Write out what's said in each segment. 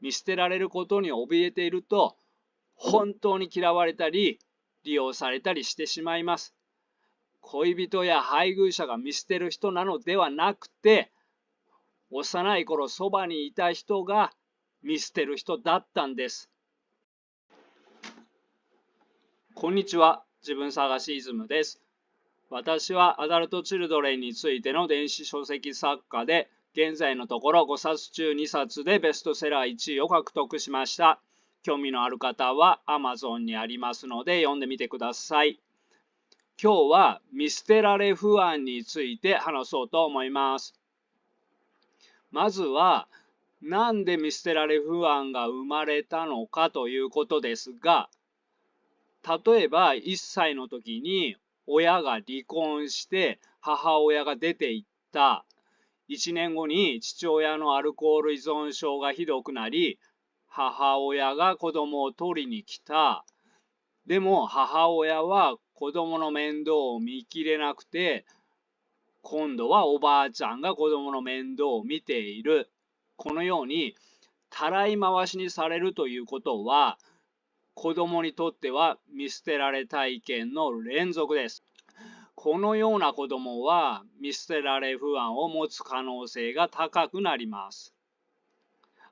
見捨てられることに怯えていると、本当に嫌われたり、利用されたりしてしまいます。恋人や配偶者が見捨てる人なのではなくて、幼い頃そばにいた人が見捨てる人だったんです。こんにちは、自分探しイズムです。私はアダルトチルドレンについての電子書籍作家で、現在のところ5冊中2冊でベストセラー1位を獲得しました。興味のある方は Amazon にありますので読んでみてください。今日は見捨てられ不安について話そうと思います。まずは、なんで見捨てられ不安が生まれたのかということですが、例えば1歳の時に親が離婚して母親が出て行った。1年後に父親のアルコール依存症がひどくなり、母親が子供を取りに来た。でも母親は子供の面倒を見きれなくて、今度はおばあちゃんが子供の面倒を見ている。このようにたらい回しにされるということは、子供にとっては見捨てられ体験の連続です。このような子供は見捨てられ不安を持つ可能性が高くなります。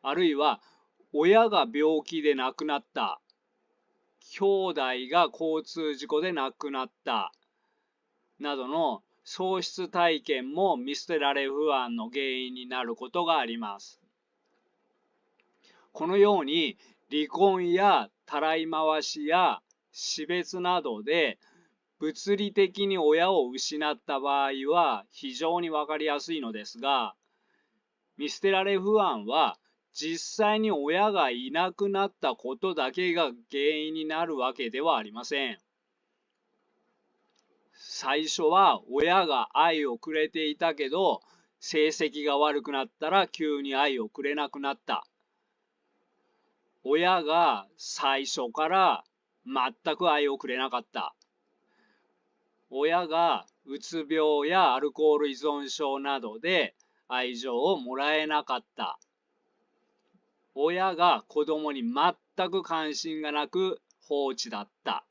あるいは親が病気で亡くなった、兄弟が交通事故で亡くなったなどの喪失体験も見捨てられ不安の原因になることがあります。このように離婚やたらい回しや死別などで物理的に親を失った場合は非常にわかりやすいのですが、見捨てられ不安は実際に親がいなくなったことだけが原因になるわけではありません。最初は親が愛をくれていたけど、成績が悪くなったら急に愛をくれなくなった。親が最初から全く愛をくれなかった。親がうつ病やアルコール依存症などで愛情をもらえなかった。親が子供に全く関心がなく放置だった。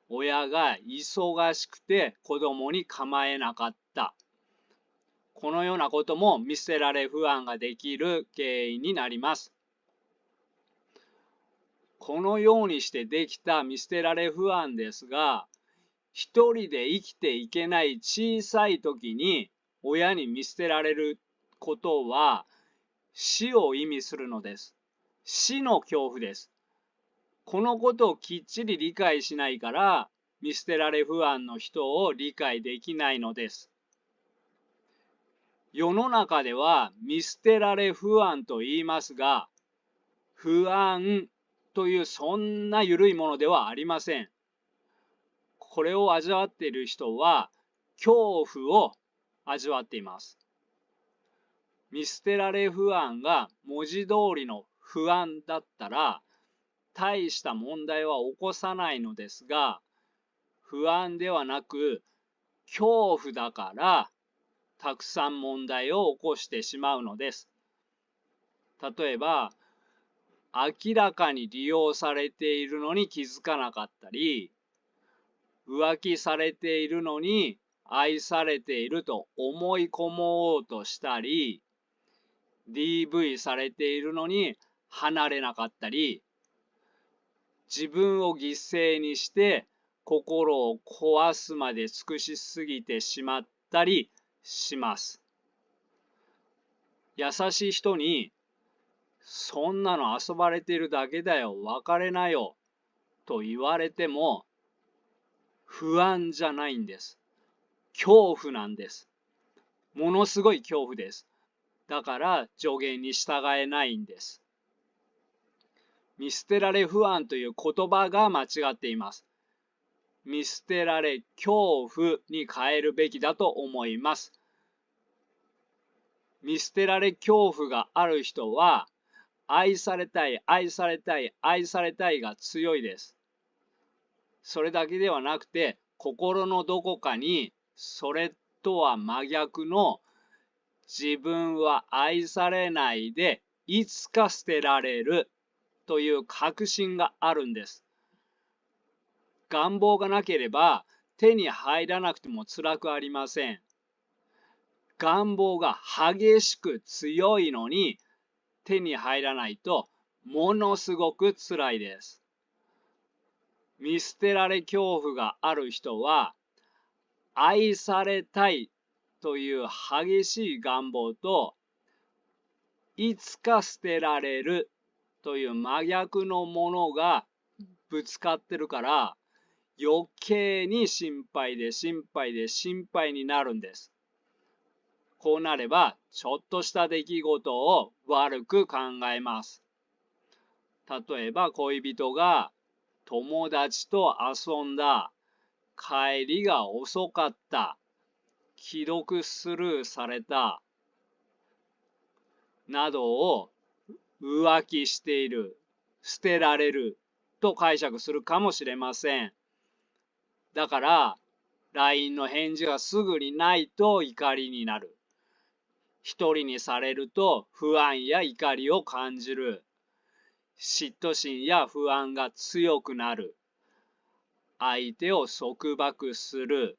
親が忙しくて子供に構えなかった。このようなことも見捨てられ不安ができる原因になります。このようにしてできた見捨てられ不安ですが、一人で生きていけない小さい時に親に見捨てられることは死を意味するのです。死の恐怖です。このことをきっちり理解しないから見捨てられ不安の人を理解できないのです。世の中では見捨てられ不安と言いますが、不安というそんな緩いものではありません。これを味わっている人は恐怖を味わっています。見捨てられ不安が文字通りの不安だったら大した問題は起こさないのですが、不安ではなく恐怖だからたくさん問題を起こしてしまうのです。例えば、明らかに利用されているのに気づかなかったり、浮気されているのに愛されていると思い込もうとしたり、DV されているのに離れなかったり、自分を犠牲にして心を壊すまで尽くしすぎてしまったりします。優しい人に、そんなの遊ばれているだけだよ、別れなよ、と言われても、不安じゃないんです。恐怖なんです。ものすごい恐怖です。だから助言に従えないんです。見捨てられ不安という言葉が間違っています。見捨てられ恐怖に変えるべきだと思います。見捨てられ恐怖がある人は、愛されたい、愛されたい、愛されたいが強いです。それだけではなくて、心のどこかにそれとは真逆の自分は愛されないでいつか捨てられるという確信があるんです。願望がなければ手に入らなくても辛くありません。願望が激しく強いのに手に入らないとものすごく辛いです。見捨てられ恐怖がある人は、愛されたいという激しい願望と、いつか捨てられるという真逆のものがぶつかってるから、余計に心配で心配で心配になるんです。こうなれば、ちょっとした出来事を悪く考えます。例えば、恋人が友達と遊んだ、帰りが遅かった、既読スルーされた、などを浮気している、捨てられると解釈するかもしれません。だから、LINE の返事がすぐにないと怒りになる。一人にされると不安や怒りを感じる。嫉妬心や不安が強くなる。相手を束縛する。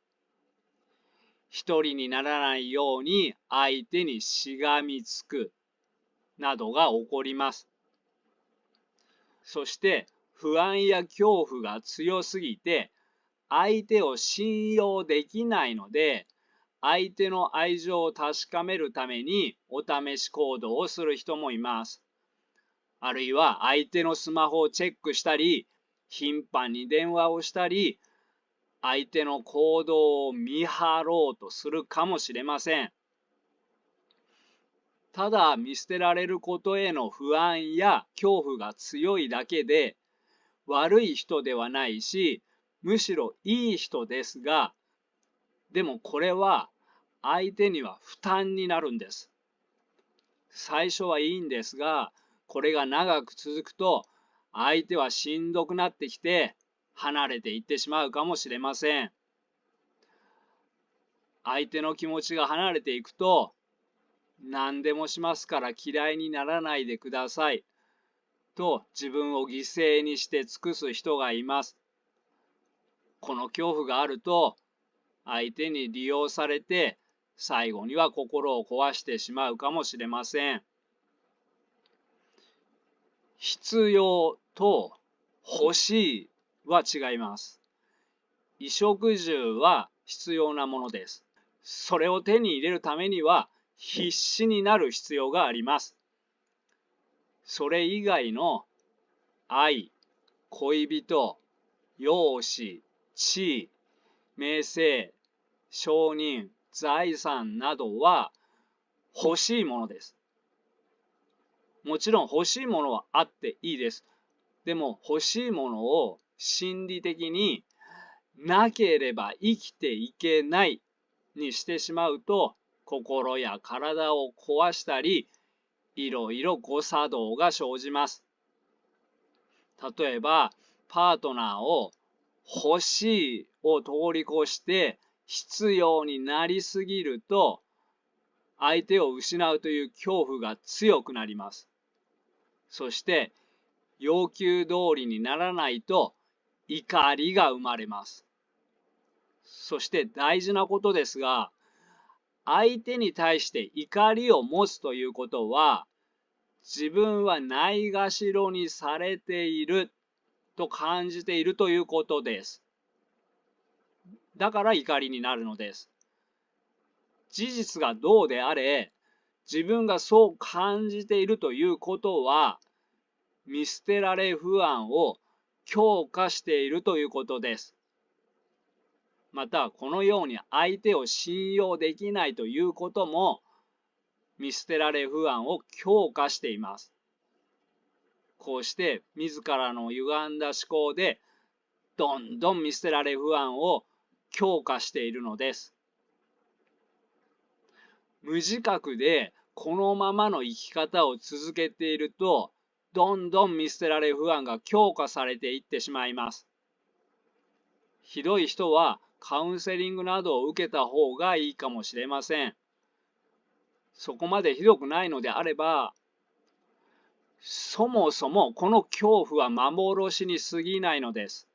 一人にならないように相手にしがみつく。などが起こります。そして不安や恐怖が強すぎて相手を信用できないので、相手の愛情を確かめるためにお試し行動をする人もいます。あるいは相手のスマホをチェックしたり、頻繁に電話をしたり、相手の行動を見張ろうとするかもしれません。ただ見捨てられることへの不安や恐怖が強いだけで悪い人ではないし、むしろいい人ですが、でもこれは相手には負担になるんです。最初はいいんですが、これが長く続くと相手はしんどくなってきて離れていってしまうかもしれません。相手の気持ちが離れていくと、何でもしますから嫌いにならないでくださいと自分を犠牲にして尽くす人がいます。この恐怖があると相手に利用されて最後には心を壊してしまうかもしれません。必要と欲しいは違います。衣食住は必要なものです。それを手に入れるためには必死になる必要があります。それ以外の愛、恋人、容姿、地位、名声、承認、財産などは欲しいものです。もちろん欲しいものはあっていいです。でも欲しいものを心理的になければ生きていけないにしてしまうと心や体を壊したりいろいろ誤作動が生じます。例えばパートナーを欲しいを通り越して必要になりすぎると相手を失うという恐怖が強くなります。そして要求通りにならないと怒りが生まれます。そして大事なことですが、相手に対して怒りを持つということは、自分はないがしろにされていると感じているということです。だから怒りになるのです。事実がどうであれ、自分がそう感じているということは、見捨てられ不安を強化しているということです。また、このように相手を信用できないということも、見捨てられ不安を強化しています。こうして自らの歪んだ思考でどんどん見捨てられ不安を強化しているのです。無自覚でこのままの生き方を続けていると、どんどん見捨てられ不安が強化されていってしまいます。ひどい人はカウンセリングなどを受けた方がいいかもしれません。そこまでひどくないのであれば、そもそもこの恐怖は幻に過ぎないのです。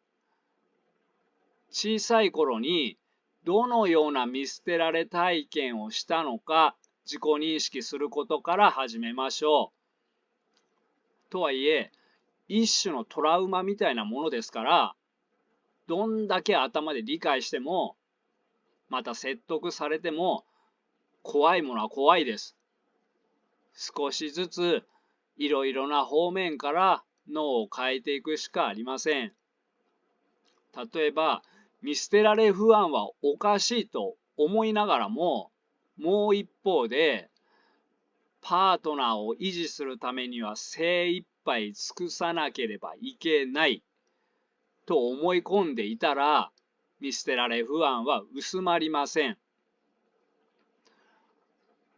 小さい頃にどのような見捨てられ体験をしたのか自己認識することから始めましょう。とはいえ、一種のトラウマみたいなものですから、どんだけ頭で理解しても、また説得されても、怖いものは怖いです。少しずついろいろな方面から脳を変えていくしかありません。例えば、見捨てられ不安はおかしいと思いながらも、もう一方で、パートナーを維持するためには精一杯尽くさなければいけないと思い込んでいたら、見捨てられ不安は薄まりません。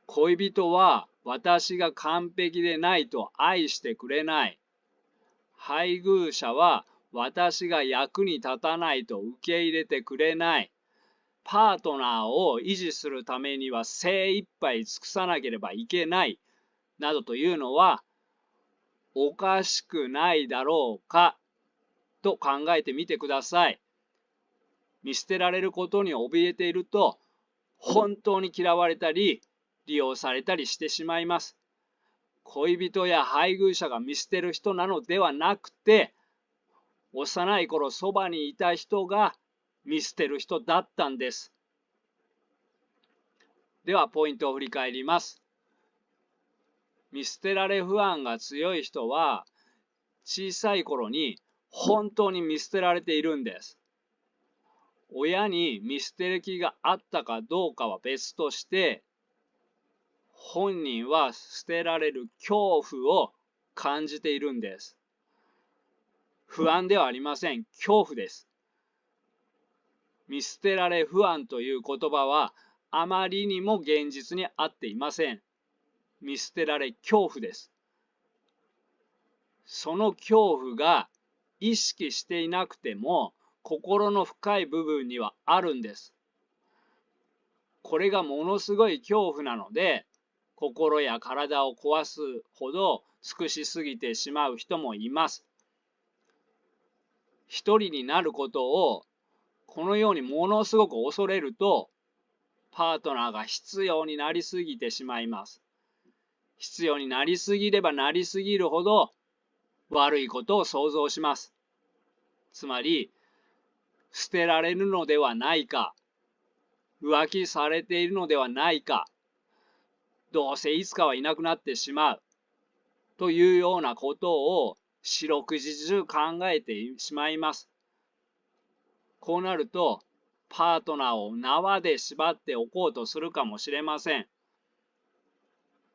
恋人は私が完璧でないと愛してくれない。配偶者は私が役に立たないと受け入れてくれない。パートナーを維持するためには精一杯尽くさなければいけない。などというのはおかしくないだろうかと考えてみてください。見捨てられることに怯えていると本当に嫌われたり利用されたりしてしまいます。恋人や配偶者が見捨てる人なのではなくて、幼い頃そばにいた人が見捨てる人だったんです。ではポイントを振り返ります。見捨てられ不安が強い人は小さい頃に本当に見捨てられているんです。親に見捨てる気があったかどうかは別として、本人は捨てられる恐怖を感じているんです。不安ではありません。恐怖です。見捨てられ不安という言葉はあまりにも現実に合っていません。見捨てられ恐怖です。その恐怖が意識していなくても心の深い部分にはあるんです。これがものすごい恐怖なので、心や体を壊すほど尽くしすぎてしまう人もいます。一人になることをこのようにものすごく恐れると、パートナーが必要になりすぎてしまいます。必要になりすぎればなりすぎるほど悪いことを想像します。つまり、捨てられるのではないか、浮気されているのではないか、どうせいつかはいなくなってしまうというようなことを四六時中考えてしまいます。こうなると、パートナーを縄で縛っておこうとするかもしれません。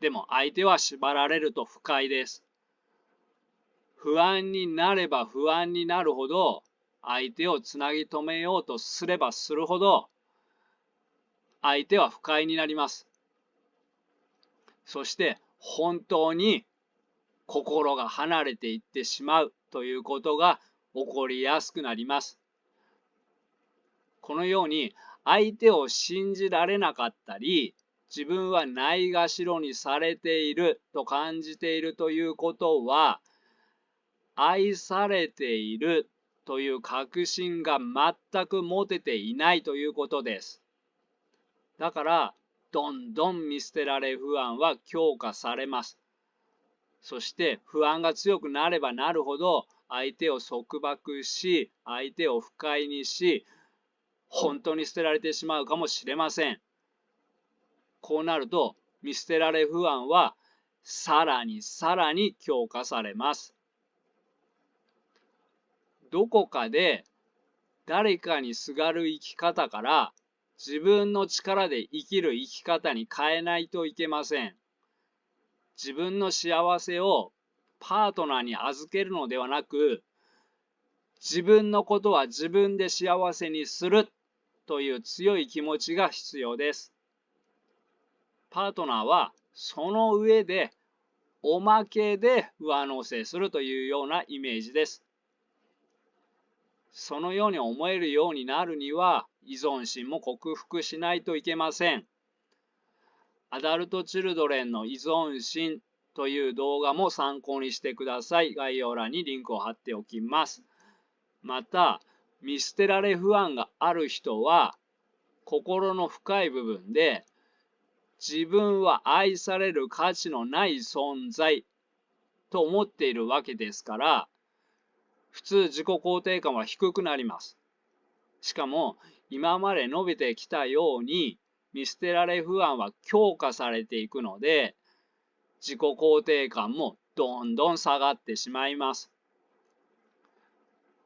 でも相手は縛られると不快です。不安になれば不安になるほど、相手をつなぎ止めようとすればするほど、相手は不快になります。そして本当に心が離れていってしまうということが起こりやすくなります。このように相手を信じられなかったり、自分はないがしろにされていると感じているということは、愛されているという確信が全く持てていないということです。だから、どんどん見捨てられ不安は強化されます。そして不安が強くなればなるほど、相手を束縛し、相手を不快にし、本当に捨てられてしまうかもしれません。こうなると、見捨てられ不安はさらに強化されます。どこかで誰かにすがる生き方から自分の力で生きる生き方に変えないといけません。自分の幸せをパートナーに預けるのではなく、自分のことは自分で幸せにするという強い気持ちが必要です。パートナーはその上でおまけで上乗せするというようなイメージです。そのように思えるようになるには依存心も克服しないといけません。アダルト・チルドレンの依存心という動画も参考にしてください。概要欄にリンクを貼っておきます。また、見捨てられ不安がある人は、心の深い部分で、自分は愛される価値のない存在と思っているわけですから、普通自己肯定感は低くなります。しかも、今まで述べてきたように、見捨てられ不安は強化されていくので、自己肯定感もどんどん下がってしまいます。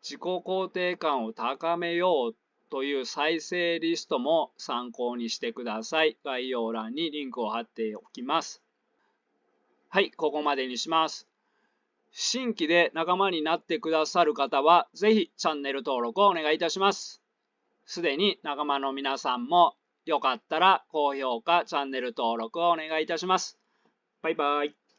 自己肯定感を高めようという再生リストも参考にしてください。概要欄にリンクを貼っておきます。はい、ここまでにします。新規で仲間になってくださる方は、ぜひチャンネル登録をお願いいたします。すでに仲間の皆さんもよかったら高評価、チャンネル登録をお願いいたします。バイバイ。